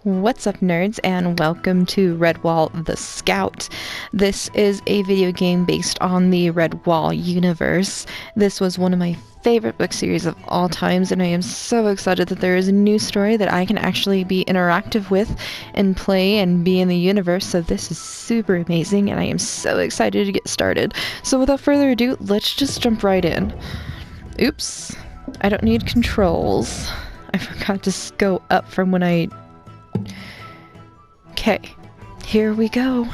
What's up, nerds, and welcome to Redwall the Scout. This is a video game based on the Redwall universe. This was one of my favorite book series of all times, and I am so excited that there is a new story that I can actually be interactive with and play and be in the universe, so this is super amazing, and I am so excited to get started. So without further ado, let's just jump right in. Oops, I don't need controls. I forgot to go up from when I... Okay, here we go.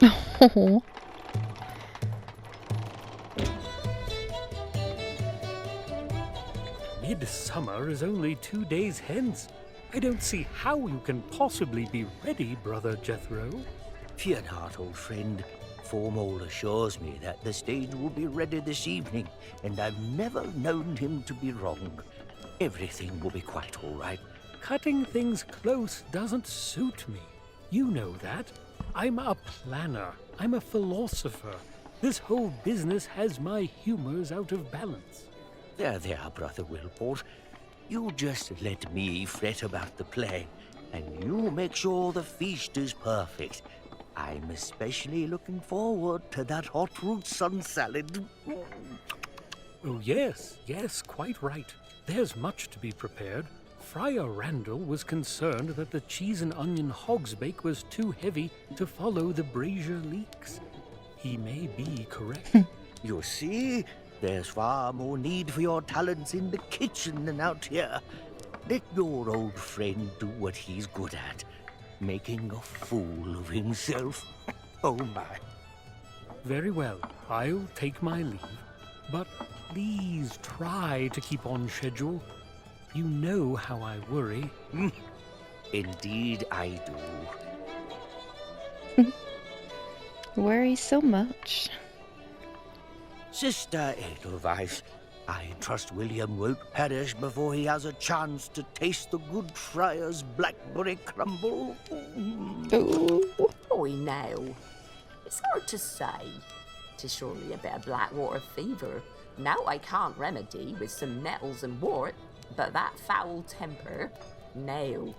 Oh. Midsummer is only 2 days hence. I don't see how you can possibly be ready, Brother Jethro. Fear not, old friend. Formal assures me that the stage will be ready this evening, and I've never known him to be wrong. Everything will be quite all right. Cutting things close doesn't suit me. You know that. I'm a planner. I'm a philosopher. This whole business has my humors out of balance. There, Brother Wilport. You just let me fret about the play, and you make sure the feast is perfect. I'm especially looking forward to that hot root sun salad. Oh, yes, quite right. There's much to be prepared. Friar Randall was concerned that the cheese and onion hogsbake was too heavy to follow the brazier leaks. He may be correct. You see, there's far more need for your talents in the kitchen than out here. Let your old friend do what he's good at. Making a fool of himself. Oh my. Very well, I'll take my leave. But please try to keep on schedule. You know how I worry. Indeed I do. Worry so much. Sister Edelweiss, I trust William won't perish before he has a chance to taste the good friar's blackberry crumble. Oh. Oi now. It's hard to say. 'Tis surely a bit of blackwater fever. Now I can't remedy with some nettles and wort, but that foul temper, no,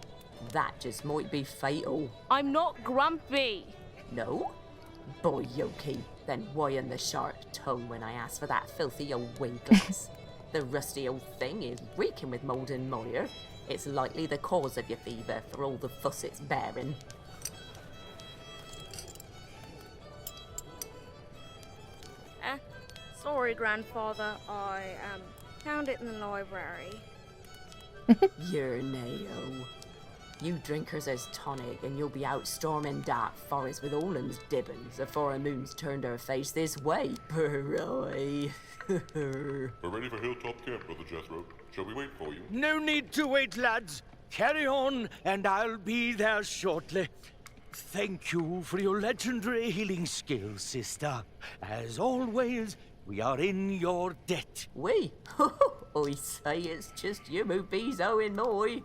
that just might be fatal. I'm not grumpy. No? Boy, Yoki, then why in the sharp tongue when I asked for that filthy old wing glass? The rusty old thing is reeking with mould and mire. It's likely the cause of your fever for all the fuss it's bearing. Sorry, Grandfather. I found it in the library. You're nail. You drinkers as tonic, and you'll be out storming dark forest with all them's dibbons afore a moon's turned her face this way. Purroy. We're ready for Hilltop Camp, Brother Jethro. Shall we wait for you? No need to wait, lads. Carry on, and I'll be there shortly. Thank you for your legendary healing skills, sister. As always, we are in your debt. We? I say it's just you who bees owing moi.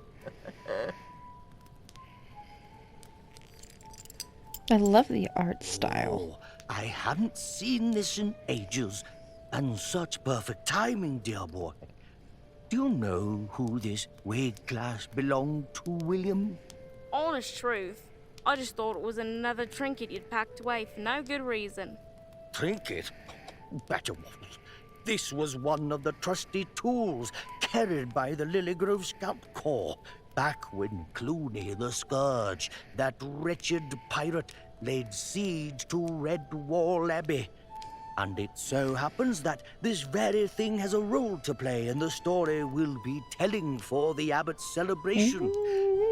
I love the art style. Oh, I haven't seen this in ages. And such perfect timing, dear boy. Do you know who this wig glass belonged to, William? Honest truth, I just thought it was another trinket you'd packed away for no good reason. Trinket? Batterwattles. This was one of the trusty tools carried by the Lilygrove Scout Corps back when Clooney the Scourge, that wretched pirate, laid siege to Redwall Abbey. And it so happens that this very thing has a role to play in the story we'll be telling for the Abbot's celebration.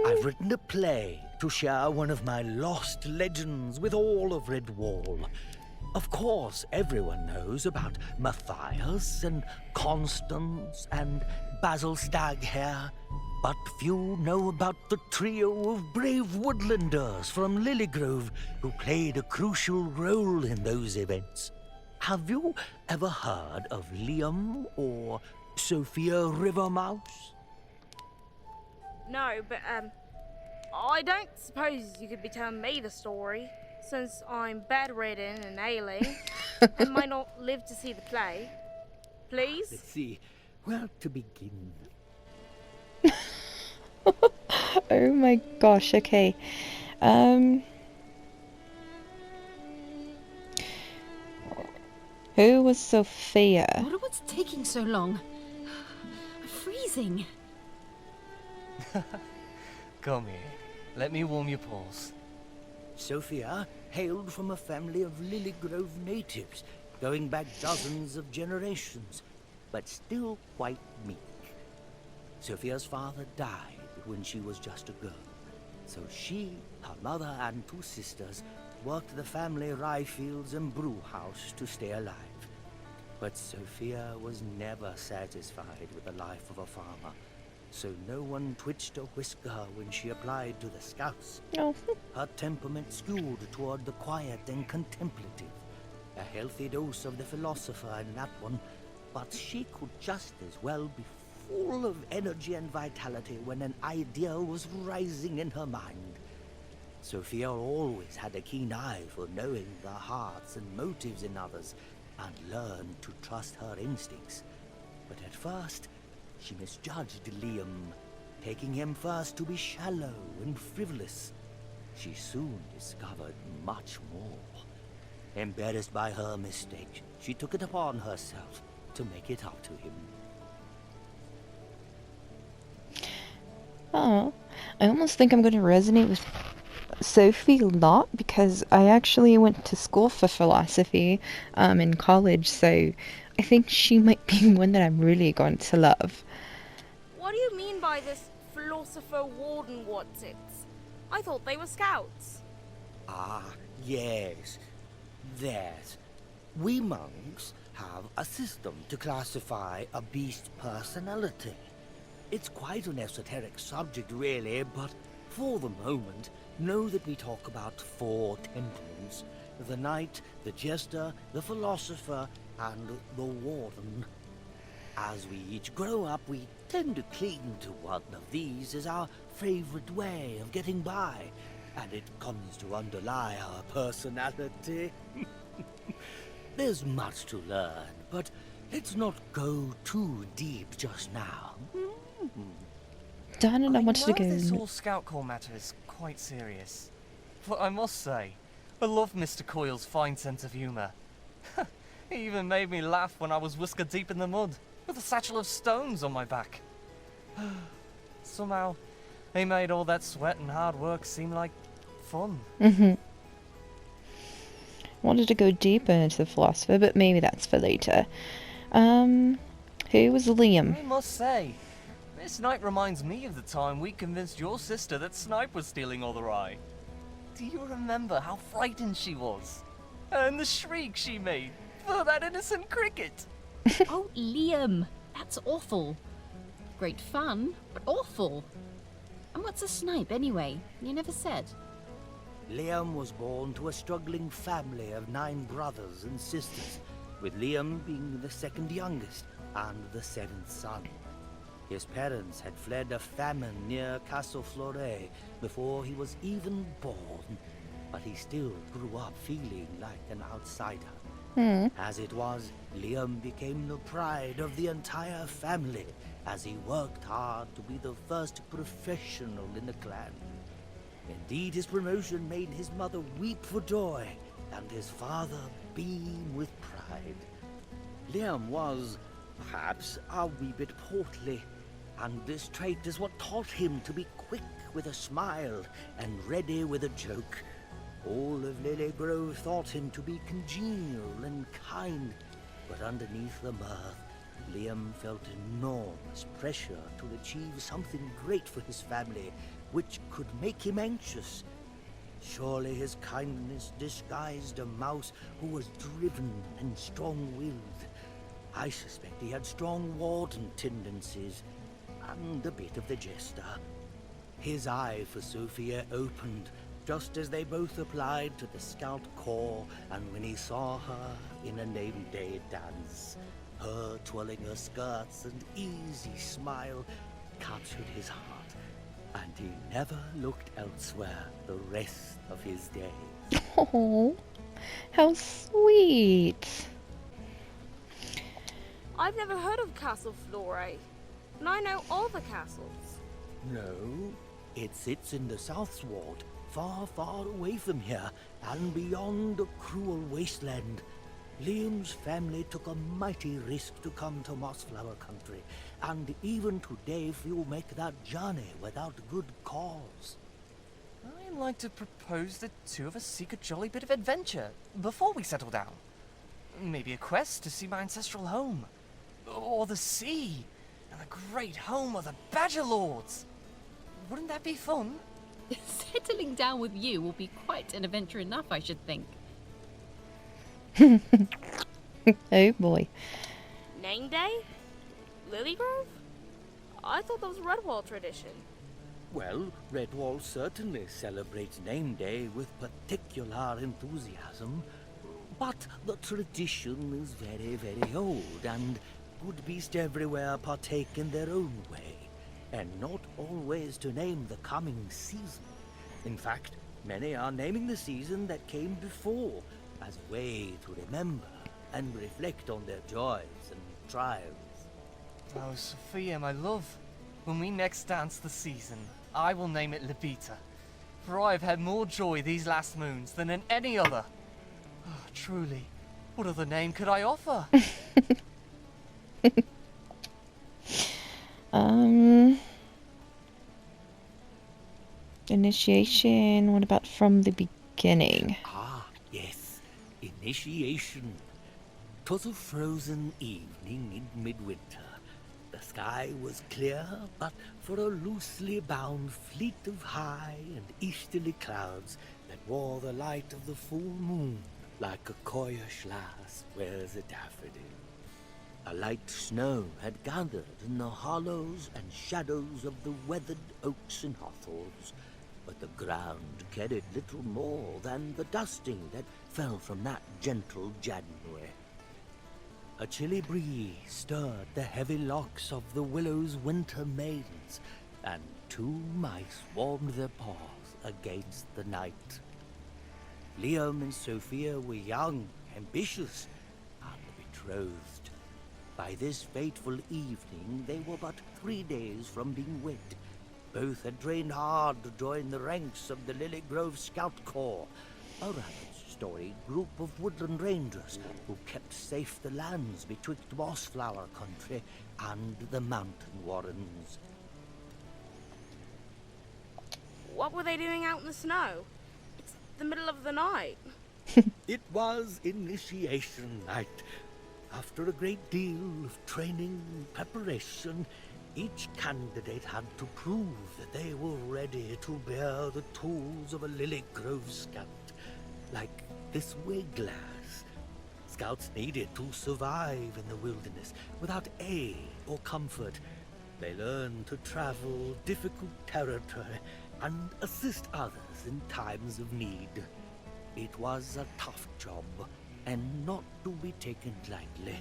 I've written a play to share one of my Lost Legends with all of Redwall. Of course, everyone knows about Matthias and Constance and Basil Staghair, but few know about the trio of brave woodlanders from Lilygrove who played a crucial role in those events. Have you ever heard of Liam or Sophia Rivermouse? No, but I don't suppose you could be telling me the story. since I'm bedridden and ailing and might not live to see the play. Please? Let's see. Where to begin? Oh my gosh, okay. Who was Sophia? I wonder what's taking so long. I'm freezing. Come here. Let me warm your paws. Sophia hailed from a family of Lily Grove natives, going back dozens of generations, but still quite meek. Sophia's father died when she was just a girl, so she, her mother and two sisters worked the family rye fields and brew house to stay alive. But Sophia was never satisfied with the life of a farmer, so no one twitched a whisker when she applied to the Scouts. Oh. Her temperament skewed toward the quiet and contemplative. A healthy dose of the philosopher in that one, but she could just as well be full of energy and vitality when an idea was rising in her mind. Sophia always had a keen eye for knowing the hearts and motives in others, and learned to trust her instincts. But at first, she misjudged Liam, taking him first to be shallow and frivolous. She soon discovered much more. Embarrassed by her mistake, she took it upon herself to make it up to him. Oh, I almost think I'm going to resonate with Sophie a lot because I actually went to school for philosophy in college, so I think she might be one that I'm really going to love. What do you mean by this philosopher warden what's-its? I thought they were Scouts. Ah, yes. That. We monks have a system to classify a beast's personality. It's quite an esoteric subject, really, but for the moment, know that we talk about 4 temperaments: the knight, the jester, the philosopher, and the warden. As we each grow up, we tend to cling to one of these as our favorite way of getting by, and it comes to underlie our personality. There's much to learn, but let's not go too deep just now. Darn it, I wanted to go. This whole Scout Corps matter is quite serious. But I must say, I love Mr. Coyle's fine sense of humour. He even made me laugh when I was whisker deep in the mud, with a satchel of stones on my back. Somehow, he made all that sweat and hard work seem like fun. Wanted to go deeper into the philosopher, but maybe that's for later. Who was Liam? I must say, this night reminds me of the time we convinced your sister that Snipe was stealing all the rye. Do you remember how frightened she was? And the shriek she made for that innocent cricket? Oh, Liam, that's awful. Great fun, but awful. And what's a snipe anyway? You never said. Liam was born to a struggling family of 9 brothers and sisters, with Liam being the second youngest and the 7th son. His parents had fled a famine near Castle Flore before he was even born, but he still grew up feeling like an outsider. As it was, Liam became the pride of the entire family as he worked hard to be the first professional in the clan. Indeed, his promotion made his mother weep for joy and his father beam with pride. Liam was, perhaps, a wee bit portly, and this trait is what taught him to be quick with a smile and ready with a joke. All of Lily Grove thought him to be congenial and kind, but underneath the mirth, Liam felt enormous pressure to achieve something great for his family, which could make him anxious. Surely his kindness disguised a mouse who was driven and strong-willed. I suspect he had strong warden tendencies, and a bit of the jester. His eye for Sophia opened just as they both applied to the Scout Corps, and when he saw her in a name day dance, her twirling her skirts and easy smile captured his heart, and he never looked elsewhere the rest of his days. Oh, how sweet. I've never heard of Castle Flore, and I know all the castles. No, it sits in the Southward, far, far away from here, and beyond a cruel wasteland. Liam's family took a mighty risk to come to Mossflower Country, and even today few make that journey without good cause. I'd like to propose the two of us seek a jolly bit of adventure before we settle down. Maybe a quest to see my ancestral home. Or the sea, and the great home of the Badger Lords. Wouldn't that be fun? Settling down with you will be quite an adventure enough, I should think. Oh boy. Name Day? Lilygrove? I thought that was Redwall tradition. Well, Redwall certainly celebrates Name Day with particular enthusiasm, but the tradition is very, very old, and good beasts everywhere partake in their own way, and not always to name the coming season. In fact, many are naming the season that came before, as a way to remember and reflect on their joys and trials. Oh, Sophia, my love, when we next dance the season, I will name it Levita, for I have had more joy these last moons than in any other. Oh, truly, what other name could I offer? Initiation. What about from the beginning? Ah, yes, initiation. 'Twas a frozen evening in midwinter. The sky was clear, but for a loosely bound fleet of high and easterly clouds that wore the light of the full moon like a coyish lass wears a daffodil. A light snow had gathered in the hollows and shadows of the weathered oaks and hawthorns, but the ground carried little more than the dusting that fell from that gentle January. A chilly breeze stirred the heavy locks of the willow's winter maidens, and two mice warmed their paws against the night. Liam and Sophia were young, ambitious, and betrothed. By this fateful evening, they were but 3 days from being wed. Both had trained hard to join the ranks of the Lily Grove Scout Corps, a rather storied group of woodland rangers who kept safe the lands betwixt Mossflower Country and the mountain warrens. What were they doing out in the snow? It's the middle of the night. It was initiation night. After a great deal of training and preparation, each candidate had to prove that they were ready to bear the tools of a Lily Grove Scout, like this wiglass. Scouts needed to survive in the wilderness without aid or comfort. They learned to travel difficult territory and assist others in times of need. It was a tough job, and not to be taken lightly.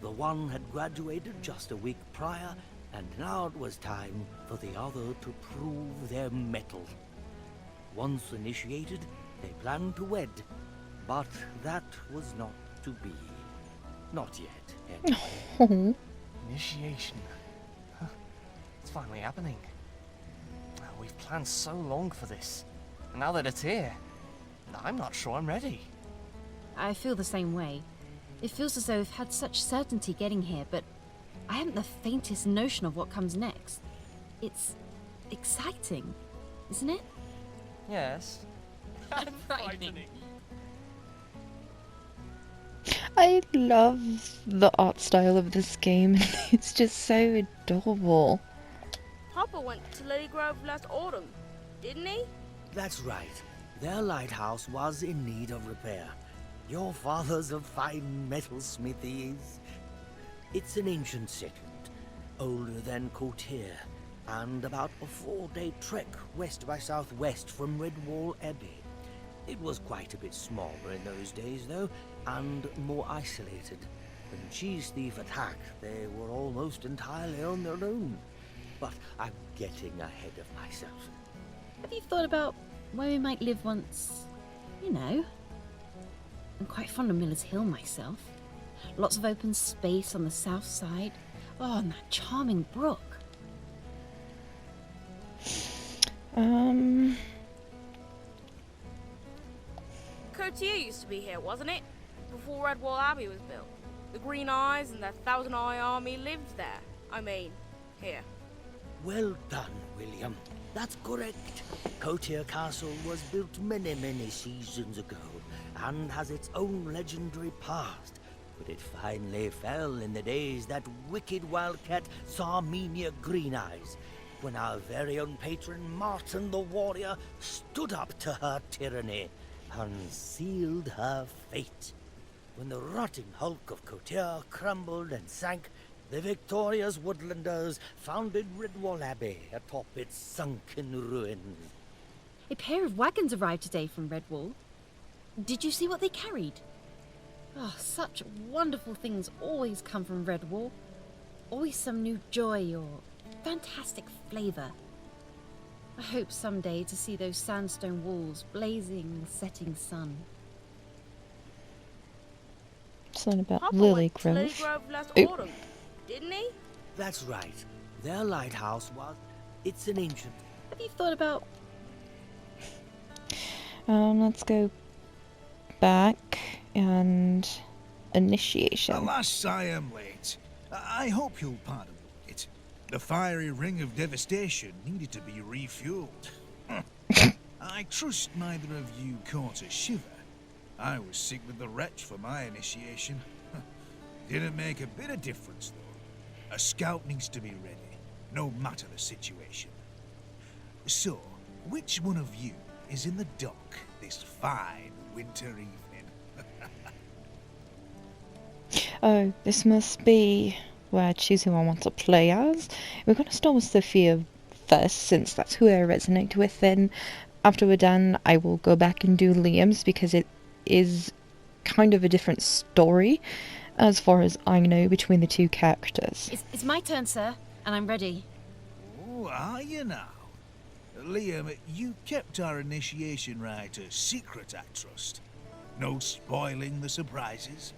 The one had graduated just a week prior, and now it was time for the other to prove their mettle. Once initiated, they planned to wed, but that was not to be. Not yet, anyway. Initiation. Huh. It's finally happening. We've planned so long for this, and now that it's here, I'm not sure I'm ready. I feel the same way. It feels as though we've had such certainty getting here, but I haven't the faintest notion of what comes next. It's exciting, isn't it? Yes. And frightening. I love the art style of this game. It's just so adorable. Papa went to Lilygrove last autumn, didn't he? That's right. Their lighthouse was in need of repair. Your father's a fine metalsmith he is. It's an ancient settlement, older than Cotier, and about a 4-day trek west by southwest from Redwall Abbey. It was quite a bit smaller in those days, though, and more isolated. When the cheese thief attacked, they were almost entirely on their own. But I'm getting ahead of myself. Have you thought about where we might live once, you know? I'm quite fond of Miller's Hill myself. Lots of open space on the south side. Oh, and that charming brook. Courtier used to be here, wasn't it? Before Redwall Abbey was built. The Green Eyes and the Thousand Eye Army lived there. I mean, here. Well done, William. That's correct. Cotier Castle was built many, many seasons ago, and has its own legendary past. But it finally fell in the days that wicked wildcat Sarmenia Green Eyes, when our very own patron Martin the Warrior stood up to her tyranny and sealed her fate. When the rotting hulk of Cotier crumbled and sank, the victorious woodlanders founded Redwall Abbey atop its sunken ruins. A pair of wagons arrived today from Redwall. Did you see what they carried? Oh, such wonderful things always come from Redwall. Always some new joy or fantastic flavour. I hope someday to see those sandstone walls blazing in the setting sun. Something about Papa Lily went to Lily Grove. Grove last Oop. autumn, didn't he? That's right. Their lighthouse was... It's an ancient... Have you thought about... Let's go back and initiation. Alas, I am late. I hope you'll pardon the wait. The fiery ring of devastation needed to be refueled. I trust neither of you caught a shiver. I was sick with the wretch for my initiation. Didn't make a bit of difference, though. A scout needs to be ready, no matter the situation. So, which one of you is in the dock this fine winter evening? Oh, this must be where I choose who I want to play as. We're going to start with Sophia first, since that's who I resonate with. Then, after we're done, I will go back and do Liam's, because it is kind of a different story, as far as I know, between the two characters. It's my turn, sir, and I'm ready. Oh, are you now? Liam, you kept our initiation rite a secret, I trust. No spoiling the surprises?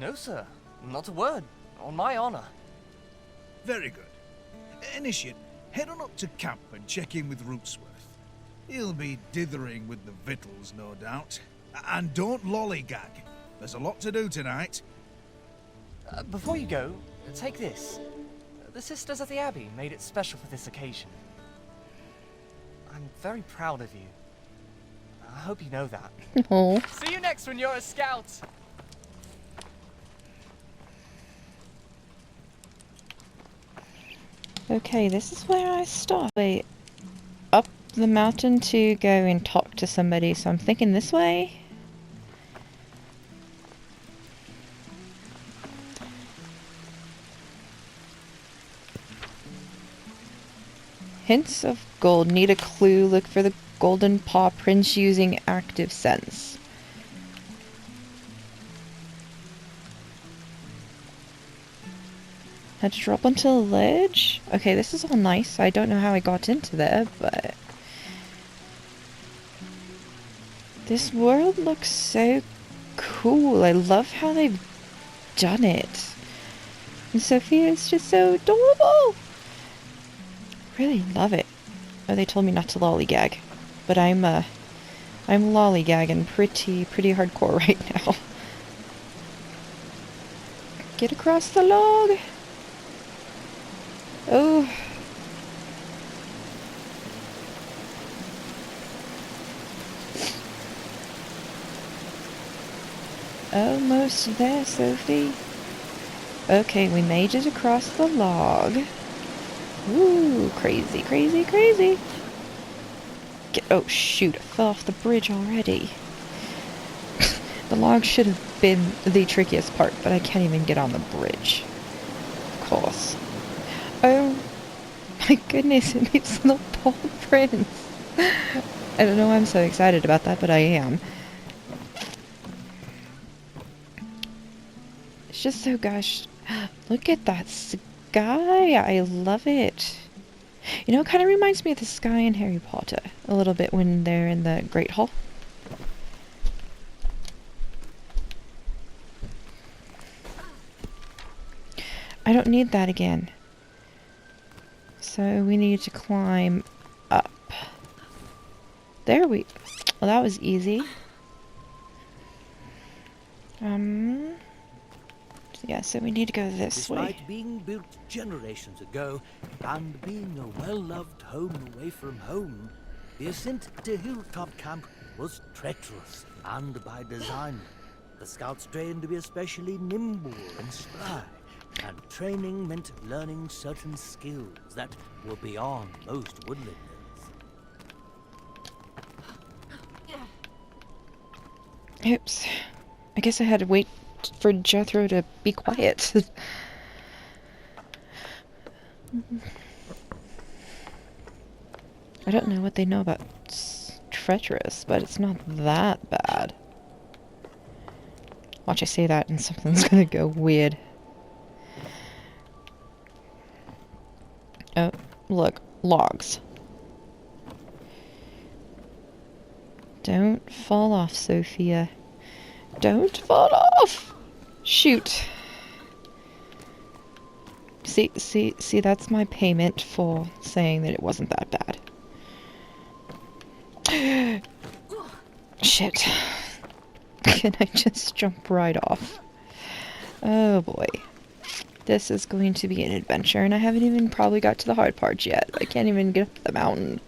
No, sir. Not a word. On my honor. Very good. Initiate, head on up to camp and check in with Rootsworth. He'll be dithering with the victuals, no doubt. And don't lollygag. There's a lot to do tonight. Before you go, take this. The sisters at the Abbey made it special for this occasion. I'm very proud of you. I hope you know that. Oh. See you next when you're a scout! Okay, this is where I start. Wait, up the mountain to go and talk to somebody, so I'm thinking this way. Hints of gold. Need a clue. Look for the golden paw prints using active sense. Had to drop onto the ledge? Okay, this is all nice. I don't know how I got into there, but... This world looks so cool. I love how they've done it. And Sophia is just so adorable! Really love it. Oh, they told me not to lollygag. But I'm lollygagging pretty hardcore right now. Get across the log! Oh. Almost there, Sophie. Okay, we made it across the log. Ooh, crazy, crazy, crazy. Oh shoot, I fell off the bridge already. The log should have been the trickiest part, but I can't even get on the bridge. Of course. Oh my goodness, it leaves little paw prints. I don't know why I'm so excited about that, but I am. It's just so gosh. Look at that sky. I love it. You know, it kind of reminds me of the sky in Harry Potter a little bit when they're in the Great Hall. I don't need that again. So we need to climb up. There we... Well, that was easy. Yeah, so we need to go this way. Despite being built generations ago and being a well-loved home away from home, the ascent to Hilltop Camp was treacherous and by design. The scouts trained to be especially nimble and spry, and training meant learning certain skills that were beyond most woodlanders. Oops. I guess I had to wait for Jethro to be quiet. I don't know what they know about treacherous, but it's not that bad. Watch I say that and something's gonna go weird. Oh, look. Logs. Don't fall off, Sophia. Don't fall off! Shoot. See, that's my payment for saying that it wasn't that bad. Shit. Can I just jump right off? Oh boy. This is going to be an adventure, and I haven't even probably got to the hard parts yet. I can't even get up the mountain.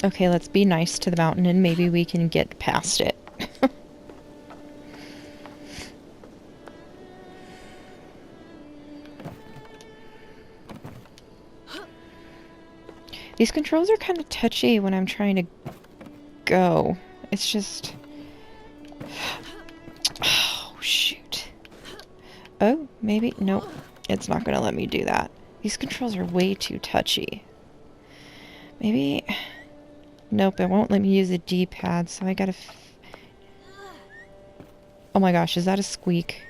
Okay, let's be nice to the mountain and maybe we can get past it. These controls are kind of touchy when I'm trying to go. It's just... Oh, shoot. Oh, maybe? Nope. It's not going to let me do that. These controls are way too touchy. Maybe... Nope, it won't let me use the D-pad, so I gotta... Oh my gosh, is that a squeak?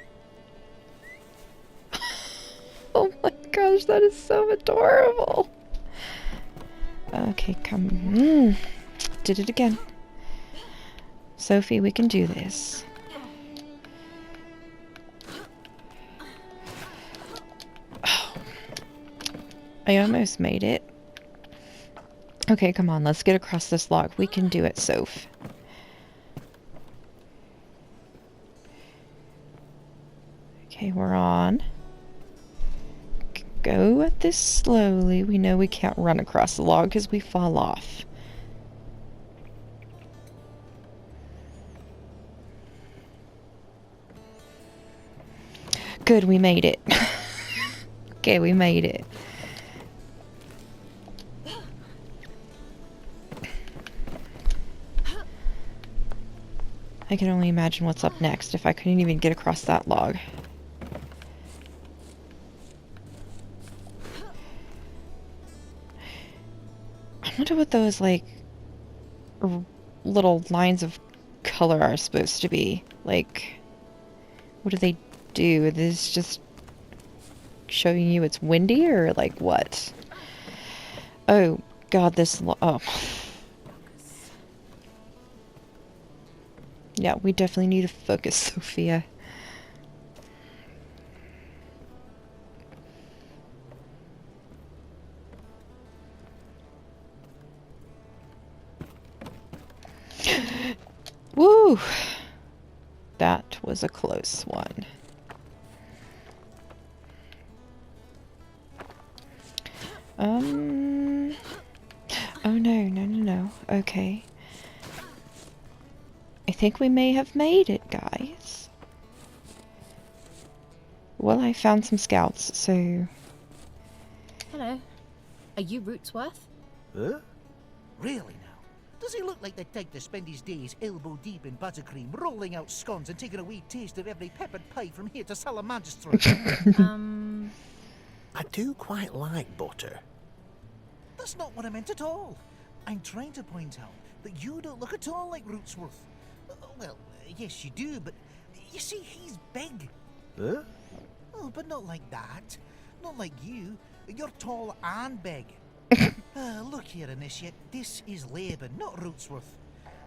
Oh my gosh, that is so adorable! Okay, come... Did it again. Sophie, we can do this. Oh. I almost made it. Okay, come on, let's get across this log. We can do it, Soph. Okay, we're on. Go at this slowly. We know we can't run across the log because we fall off. Good, we made it. Okay, we made it. I can only imagine what's up next if I couldn't even get across that log. I wonder what those, like, little lines of color are supposed to be. Like, what do they do? Are these just showing you it's windy, or, like, what? Oh, God, this oh. Yeah, we definitely need to focus, Sophia. Woo! That was a close one. Oh no. Okay. I think we may have made it, guys. Well, I found some scouts, so... Hello. Are you Rootsworth? Huh? Really now? Does he look like the type to spend his days elbow deep in buttercream, rolling out scones and taking a wee taste of every peppered pie from here to Salamagistra? I do quite like butter. That's not what I meant at all. I'm trying to point out that you don't look at all like Rootsworth. Well, yes you do, but you see, he's big. Huh? Oh, but not like that. Not like you. You're tall and big. Look here, Initiate. This is Laban, not Rootsworth.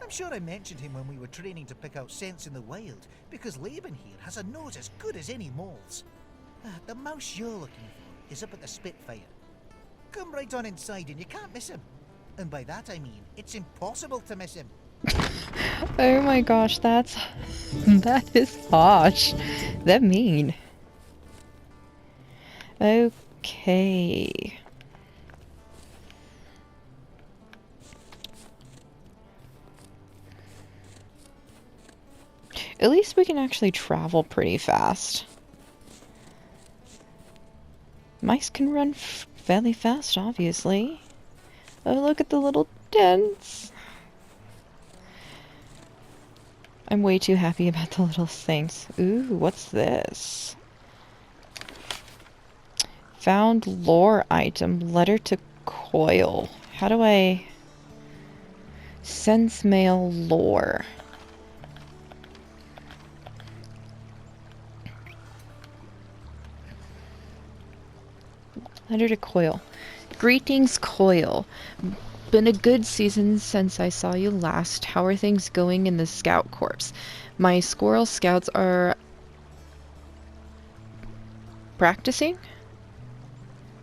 I'm sure I mentioned him when we were training to pick out scents in the wild, because Laban here has a nose as good as any mole's. The mouse you're looking for is up at the Spitfire. Come right on inside and you can't miss him. And by that I mean, it's impossible to miss him. Oh my gosh, that is harsh. That mean. Okay. At least we can actually travel pretty fast. Mice can run fairly fast, obviously. Oh, look at the little dents. I'm way too happy about the little things. Ooh, what's this? Found lore item. Letter to Coil. How do I... Sense mail lore. Letter to Coil. Greetings, Coil. Been a good season since I saw you last. How are things going in the Scout Corps? My Squirrel Scouts are practicing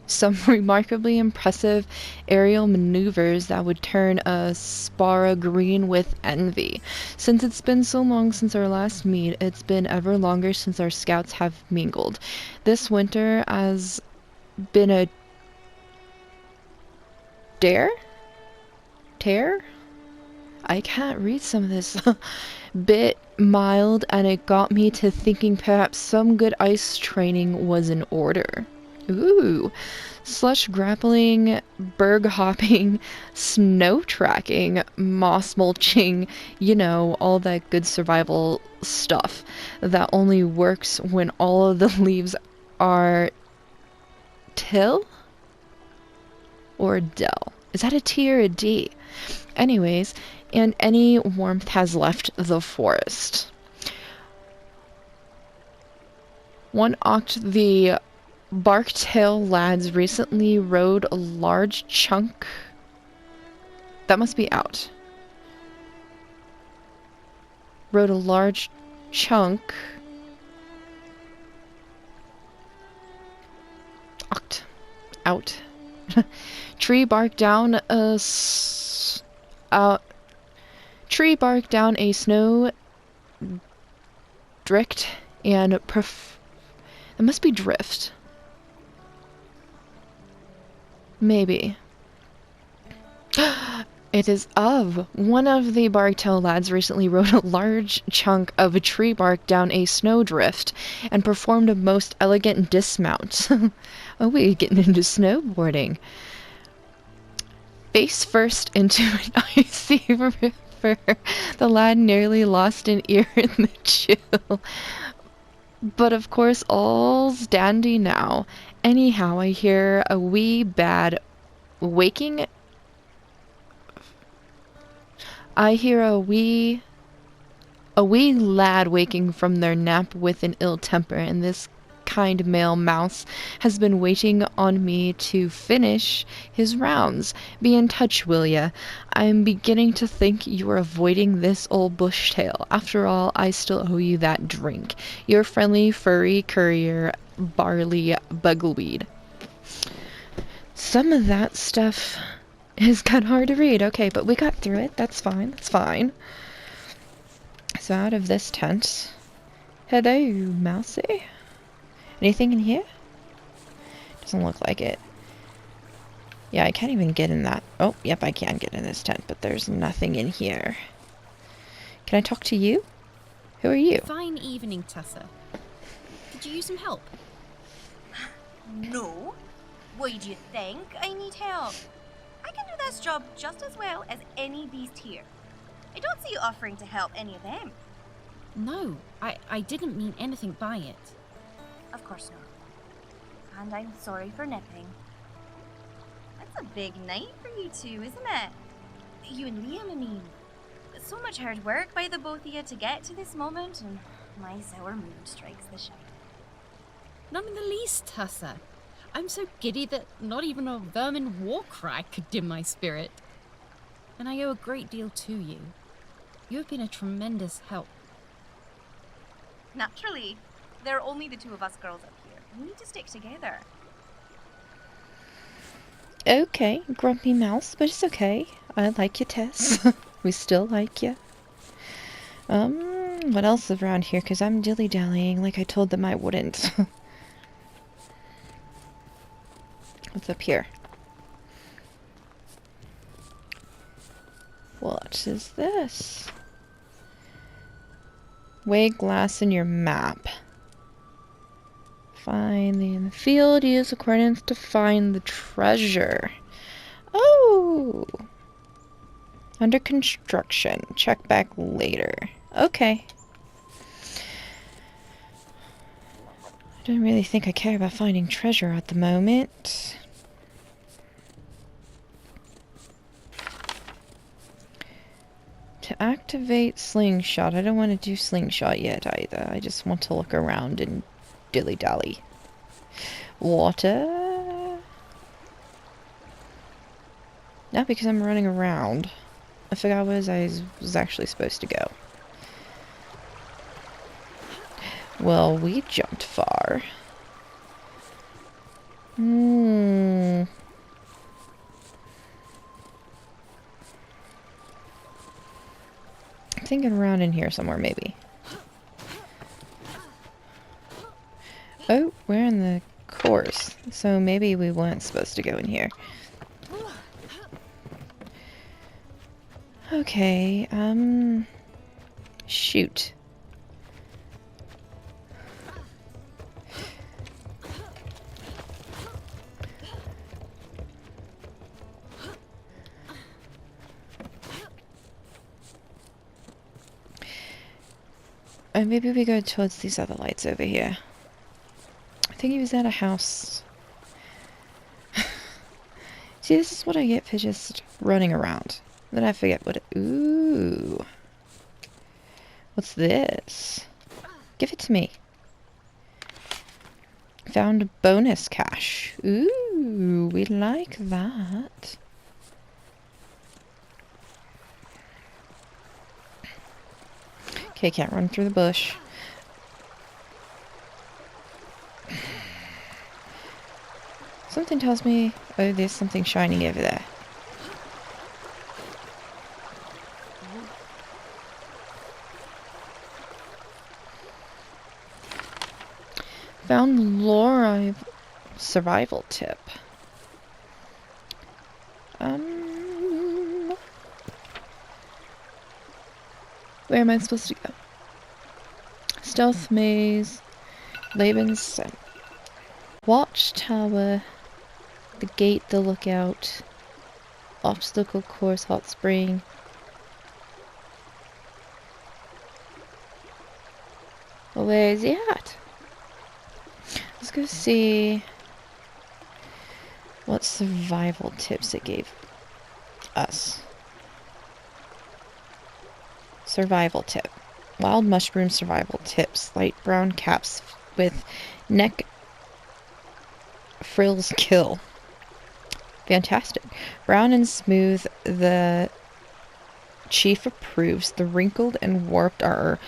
some remarkably impressive aerial maneuvers that would turn a Spara green with envy. Since it's been so long since our last meet, it's been ever longer since our scouts have mingled. This winter has been a tear? I can't read some of this. Bit mild, and it got me to thinking perhaps some good ice training was in order. Ooh. Slush grappling, berg hopping, snow tracking, moss mulching, you know, all that good survival stuff that only works when all of the leaves are till or a del. Is that a T or a D? Anyways, and any warmth has left the forest. One oct the Barktail lads recently rode a large chunk. That must be out. Rode a large chunk. Oct. Out. Tree bark down a tree bark down a snow drift and it must be drift. Maybe. It is of. One of the Barktail lads recently rode a large chunk of a tree bark down a snowdrift and performed a most elegant dismount. Oh, we're getting into snowboarding. Face first into an icy river. The lad nearly lost an ear in the chill. But of course, all's dandy now. Anyhow, I hear a wee lad waking from their nap with an ill temper, and this kind male mouse has been waiting on me to finish his rounds. Be in touch, will ya? I'm beginning to think you are avoiding this old bushtail. After all, I still owe you that drink. Your friendly furry courier, Barley Bugleweed. Some of that stuff is kind of hard to read. Okay, but we got through it. That's fine. That's fine. So out of this tent. Hello, Mousy. Anything in here? Doesn't look like it. Yeah, I can't even get in that. Oh, yep, I can get in this tent, but there's nothing in here. Can I talk to you? Who are you? Fine evening, Tessa. Could you use some help? No. Why do you think I need help? I can do this job just as well as any beast here. I don't see you offering to help any of them. No, I didn't mean anything by it. Of course not. And I'm sorry for nipping. It's a big night for you two, isn't it? You and Liam, I mean. So much hard work by the both of you to get to this moment, and my sour mood strikes the shadow. Not in the least, Tessa. I'm so giddy that not even a vermin war cry could dim my spirit. And I owe a great deal to you. You have been a tremendous help. Naturally. There are only the two of us girls up here. We need to stick together. Okay, grumpy mouse, but it's okay. I like you, Tess. We still like you. What else is around here? Because I'm dilly-dallying like I told them I wouldn't. What's up here? What is this? Weigh glass in your map. Find in the field. Use the coordinates to find the treasure. Oh! Under construction. Check back later. Okay. I don't really think I care about finding treasure at the moment. To activate slingshot, I don't want to do slingshot yet either. I just want to look around and dilly-dally. Water? Not because I'm running around. I forgot where I was actually supposed to go. Well, we jumped far. I'm thinking around in here somewhere, maybe. Oh, we're in the course, so maybe we weren't supposed to go in here. Okay, shoot. Maybe we go towards these other lights over here. I think he was at a house. See, this is what I get for just running around. Then I forget what it... Ooh. What's this? Give it to me. Found a bonus cache. Ooh, we like that. Okay, can't run through the bush. Something tells me... Oh, there's something shining over there. Found Laura survival tip. Where am I supposed to go? Stealth maze, Laban's watchtower, the gate, the lookout, obstacle course, hot spring. Well, where is he at? Let's go see what survival tips it gave us. Survival tip. Wild mushroom survival tips. Light brown caps with neck frills kill. Fantastic. Brown and smooth. The chief approves. The wrinkled and warped are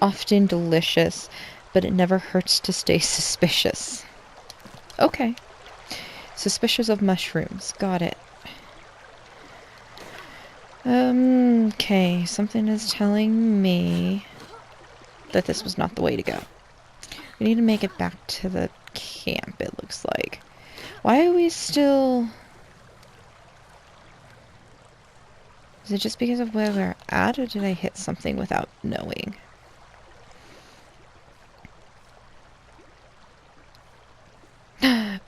often delicious, but it never hurts to stay suspicious. Okay. Suspicious of mushrooms. Got it. Okay, something is telling me that this was not the way to go. We need to make it back to the camp, it looks like. Why are we still... Is it just because of where we're at, or did I hit something without knowing?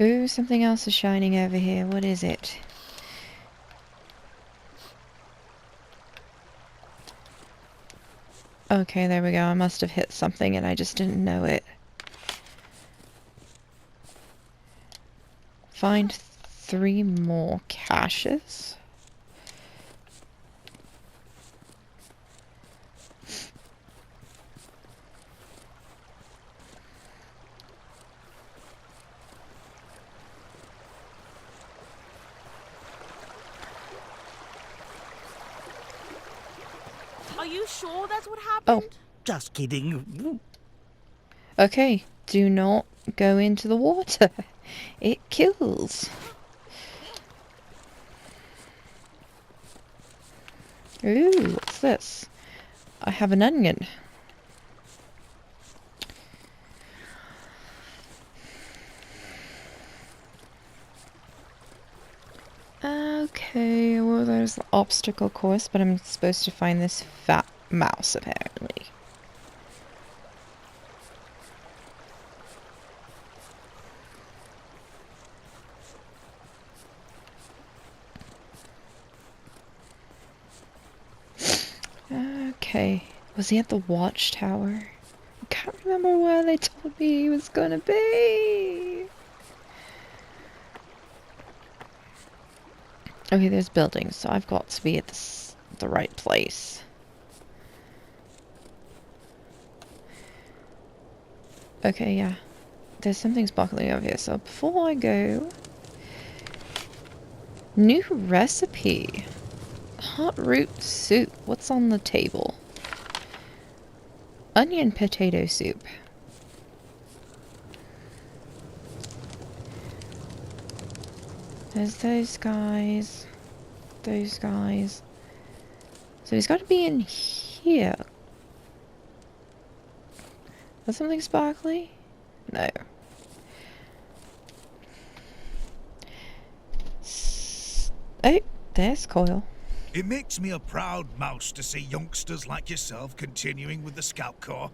Ooh, something else is shining over here. What is it? Okay, there we go. I must have hit something and I just didn't know it. Find 3 more caches. Are you sure that's what Oh. happened? Just kidding. Okay, do not go into the water. It kills. Ooh, what's this? I have an onion. Okay, well there's the obstacle course, but I'm supposed to find this fat mouse apparently. Okay, was he at the watchtower? I can't remember where they told me he was gonna be. Okay, there's buildings, so I've got to be at the right place. Okay, yeah. There's something sparkling over here, so before I go... New recipe. Hot root soup. What's on the table? Onion potato soup. There's those guys. Those guys. So he's got to be in here. Is something sparkly? No. Oh, there's Coil. It makes me a proud mouse to see youngsters like yourself continuing with the Scout Corps.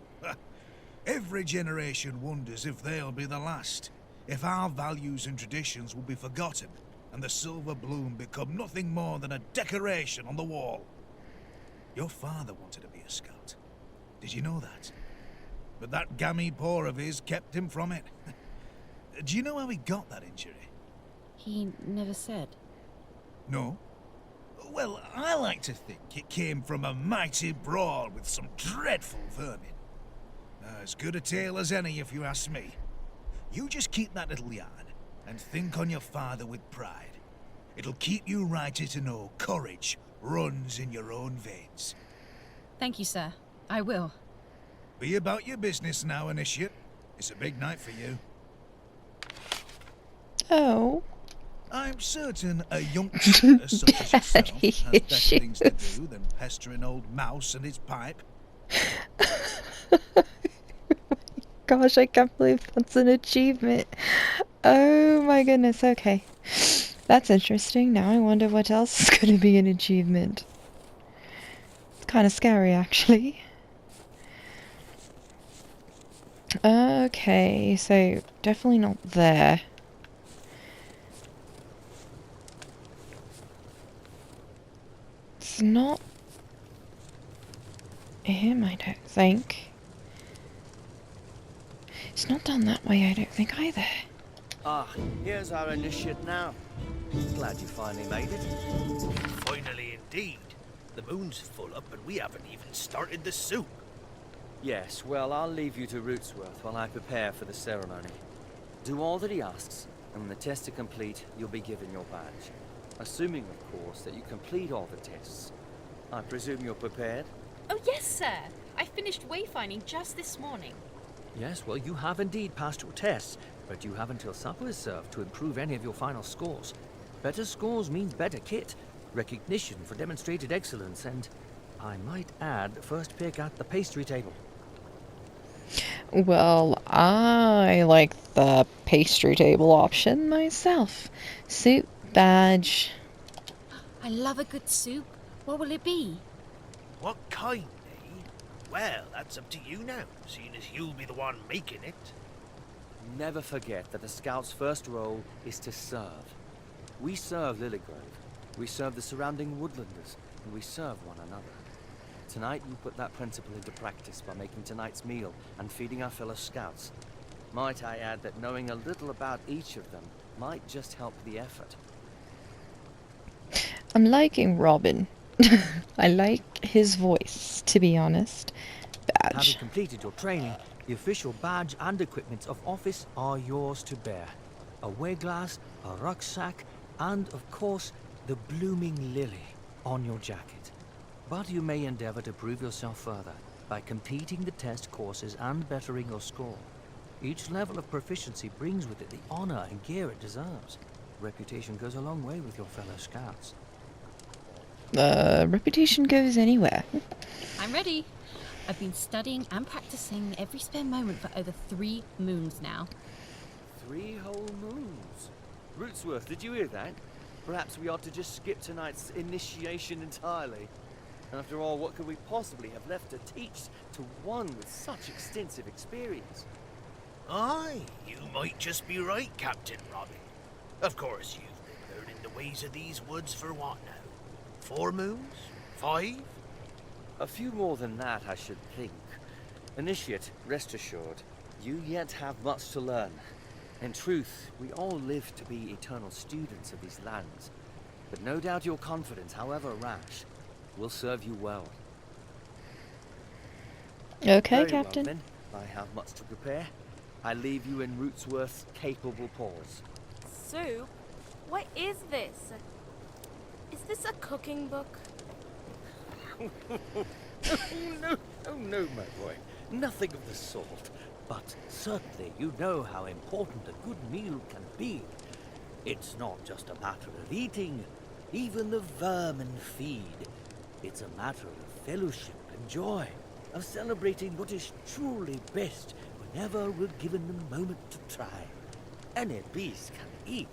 Every generation wonders if they'll be the last, if our values and traditions will be forgotten, and the silver bloom become nothing more than a decoration on the wall. Your father wanted to be a scout. Did you know that? But that gammy paw of his kept him from it. Do you know how he got that injury? He never said. No? Well, I like to think it came from a mighty brawl with some dreadful vermin. As good a tale as any, if you ask me. You just keep that little yarn, and think on your father with pride. It'll keep you righter to know courage runs in your own veins. Thank you, sir. I will. Be about your business now, Initiate. It's a big night for you. Oh. I'm certain a youngster such as yourself has better things to do than pestering old mouse and his pipe. Gosh, I can't believe that's an achievement. Oh my goodness, okay. That's interesting. Now I wonder what else is going to be an achievement. It's kind of scary, actually. Okay, so definitely not there. It's not him, I don't think. It's not down that way, I don't think, either. Ah, here's our initiate now. Glad you finally made it. Finally indeed. The moon's full up and we haven't even started the soup. Yes, well, I'll leave you to Rootsworth while I prepare for the ceremony. Do all that he asks, and when the tests are complete, you'll be given your badge. Assuming, of course, that you complete all the tests. I presume you're prepared? Oh yes, sir. I finished wayfinding just this morning. Yes, well, you have indeed passed your tests, but you have until supper is served to improve any of your final scores. Better scores means better kit, recognition for demonstrated excellence, and, I might add, first pick at the pastry table. Well, I like the pastry table option myself. Soup, badge. I love a good soup. What will it be? What kind, eh? Well, that's up to you now, seeing as you'll be the one making it. Never forget that the scout's first role is to serve. We serve Lilygrove, we serve the surrounding woodlanders, and we serve one another. Tonight we put that principle into practice by making tonight's meal and feeding our fellow scouts. Might I add that knowing a little about each of them might just help the effort. I'm liking Robin. I like his voice, to be honest. Badge. Having completed your training, the official badge and equipment of office are yours to bear. A weigh-glass, a rucksack, and, of course, the blooming lily on your jacket. But you may endeavor to prove yourself further by completing the test courses and bettering your score. Each level of proficiency brings with it the honor and gear it deserves. Reputation goes a long way with your fellow scouts. Reputation goes anywhere. I'm ready. I've been studying and practicing every spare moment for over 3 moons now. 3 whole moons. Rootsworth, did you hear that? Perhaps we ought to just skip tonight's initiation entirely. After all, what could we possibly have left to teach to one with such extensive experience? Aye, you might just be right, Captain Robin. Of course, you've been learning the ways of these woods for what now? 4 moons? 5? A few more than that, I should think. Initiate, rest assured, you yet have much to learn. In truth, we all live to be eternal students of these lands. But no doubt your confidence, however rash, will serve you well. Okay, Very Captain. Well, then. I have much to prepare. I leave you in Rootsworth's capable paws. Soup? What is this? Is this a cooking book? Oh no, my boy. Nothing of the sort. But certainly you know how important a good meal can be. It's not just a matter of eating. Even the vermin feed. It's a matter of fellowship and joy, of celebrating what is truly best whenever we're given a moment to try. Any beast can eat,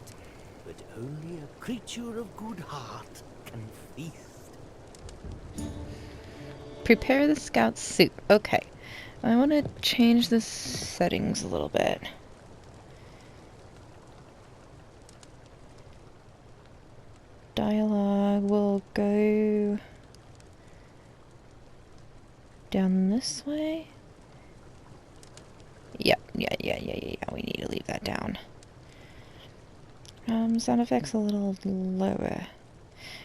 but only a creature of good heart can feast. Prepare the scout soup. Okay. I want to change the settings a little bit. Dialogue will go down this way. Yep, yeah. We need to leave that down. Sound effects a little lower.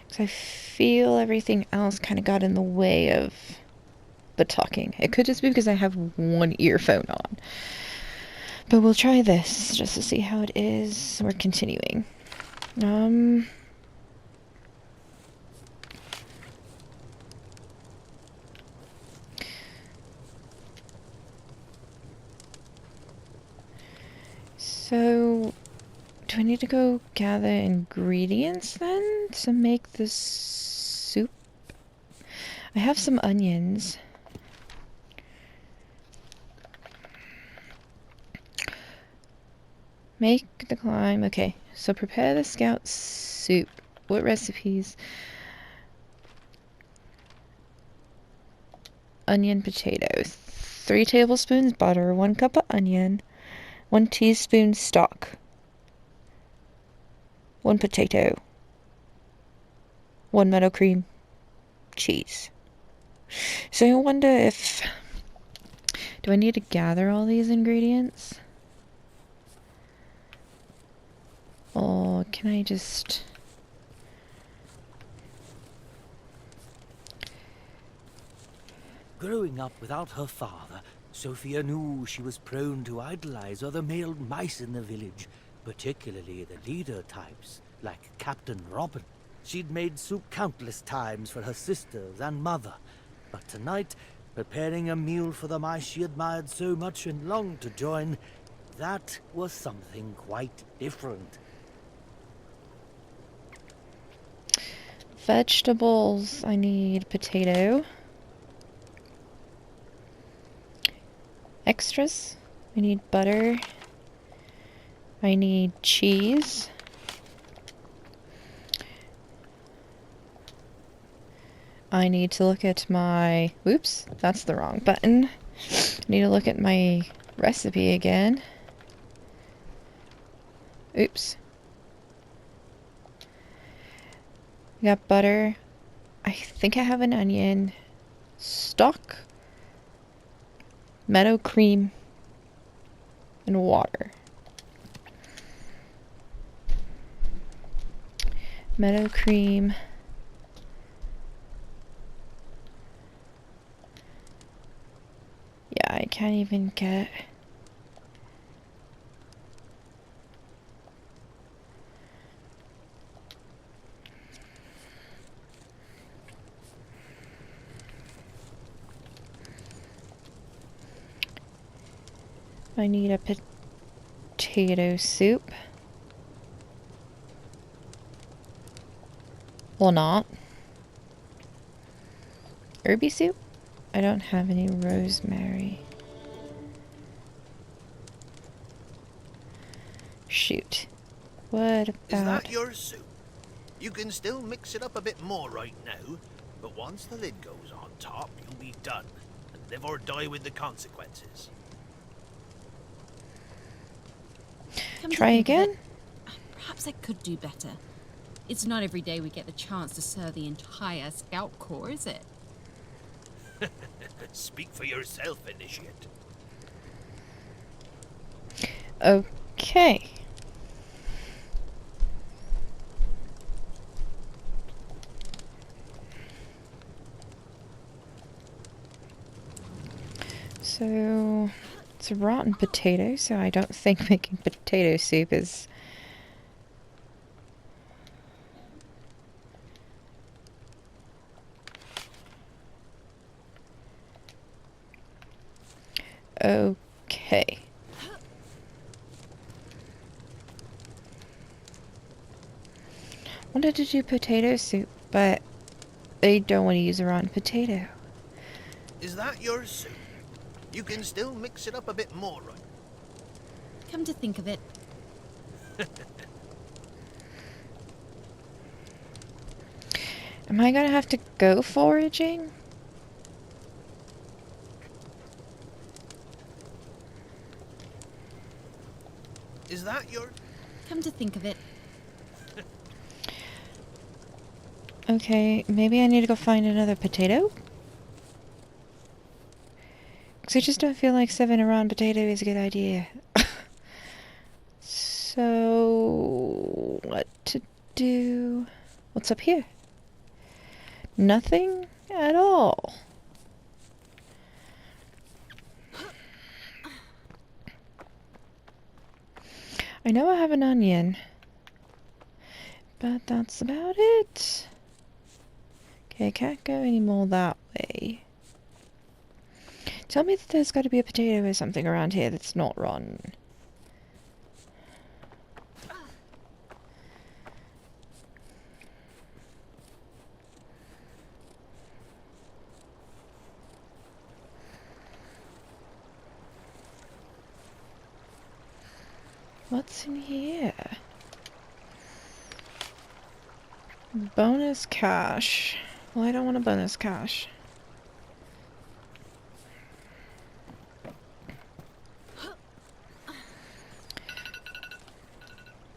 Because I feel everything else kind of got in the way of the talking. It could just be because I have one earphone on. But we'll try this just to see how it is. We're continuing. So, do I need to go gather ingredients then to make this soup? I have some onions. Make the climb. Okay, so prepare the scout soup. What recipes? Onion, potatoes. 3 tablespoons butter, 1 cup of onion, 1 teaspoon stock, 1 potato, 1 meadow cream, cheese. So I wonder if... do I need to gather all these ingredients? Or can I just... Growing up without her father, Sophia knew she was prone to idolize other male mice in the village, particularly the leader types, like Captain Robin. She'd made soup countless times for her sisters and mother, but tonight, preparing a meal for the mice she admired so much and longed to join, that was something quite different. Vegetables. I need potato. Extras. I need butter. I need cheese. I need to look at my... Oops, that's the wrong button. I need to look at my recipe again. Oops. I got butter. I think I have an onion. Stock. Meadow cream. And water. Meadow cream. Yeah, I can't even get... I need a potato soup. Well, not. Herby soup? I don't have any rosemary. Shoot. What about... Is that your soup? You can still mix it up a bit more right now, but once the lid goes on top, you'll be done, and live or die with the consequences. Try again? Perhaps I could do better. It's not every day we get the chance to serve the entire Scout Corps, is it? Speak for yourself, Initiate. Okay. So, it's a rotten potato, so I don't think making potato soup is... Okay. Wanted to do potato soup, but they don't want to use a rotten potato. Is that your soup? You can still mix it up a bit more, right? Come to think of it, Am I gonna have to go foraging? Is that your... come to think of it, Okay, maybe I need to go find another potato? Because I just don't feel like serving a rotten potato is a good idea. So, what to do? What's up here? Nothing at all. I know I have an onion, but that's about it. Okay, I can't go any more that way. Tell me that there's got to be a potato or something around here that's not rotten. What's in here? Bonus cash. Well, I don't want a bonus cash.